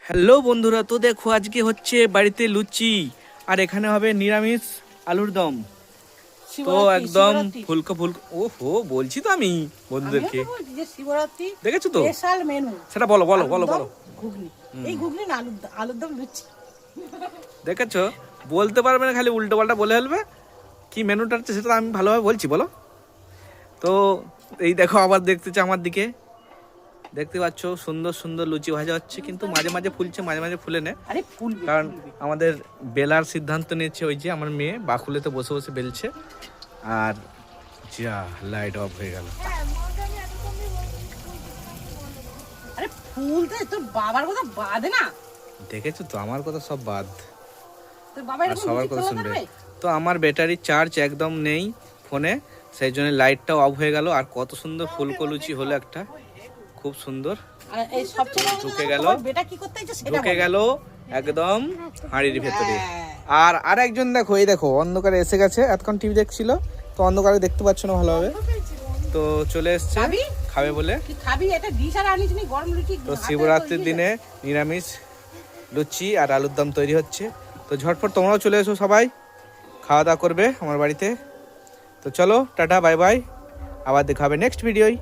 Hello বন্ধুরা, তো দেখো আজকে হচ্ছে বাড়িতে লুচি আর এখানে হবে নিরামিষ আলুর দম। তো একদম ফুলকো ফুলকো, ওহো বলছি তো আমি বন্ধুদেরকে। শিবরাত্রি দেখেছো তো স্পেশাল মেনু, সেটা বলো বলো বলো বলো। ঘুগনি। এই ঘুগনি না আলুর দম লুচি। দেখেছো, বলতে পারবে না, খালি উল্টো পাল্টা বলে ফেলবে। কি মেনুটা হচ্ছে সেটা আমি ভালোভাবে বলছি, বলো। তো এই দেখো আবার দেখতেছে আমার দিকে, দেখতে পাচ্ছ সুন্দর সুন্দর লুচি ভাজা হচ্ছে, কিন্তু মাঝে মাঝে ফুলছে মাঝে মাঝে ফুলে না। আরে ফুলবে, কারণ আমাদের বেলার সিদ্ধান্ত নিয়েছে ওই যে আমার মেয়ে বাকুলেতে বসে বসে বেলছে। আর যা লাইট অফ হয়ে গেল। আরে ফুলতে তোর বাবার কথা বাদে না। দেখেছো তো আমার কথা সব বাদ, তোর বাবা আর এরকম সবার লুচি কথা খোলা শুনবে। পারবে? তো আমার ব্যাটারি চার্জ একদম নেই ফোনে, সেই জন্য লাইটটাও অফ হয়ে গেল। আর কত সুন্দর ফুলকো লুচি হলো একটা, খুব সুন্দর। আর এই সবচেয়ে বড় কথা, ঢুকে গেল, তোমার বেটা কি করতে চাইছে সেটা ঢুকে বলো। গেল একদম হাঁড়ির ভেতরে। হ্যাঁ। আর আরেকজন দেখো, এই দেখো অন্ধকারে এসে গেছে, এতক্ষণ টিভি দেখছিল, তো অন্ধকারে দেখতে পাচ্ছ না ভালোভাবে, তো চলে এসছে খাবি? খাবে বলে। কি খাবি? এটা ডিশ আর আনিস নি গরম লুচি। তো হাতে শিবরাত্রির তো ইয়ে দিনে নিরামিষ লুচি আর আলুর দম তৈরি হচ্ছে। তো ঝটপট তোমরাও চলে এসো, সবাই খাওয়া দাওয়া করবে আমার বাড়িতে। তো চলো টাটা বাই বাই, আবার দেখা হবে নেক্সট ভিডিওয়।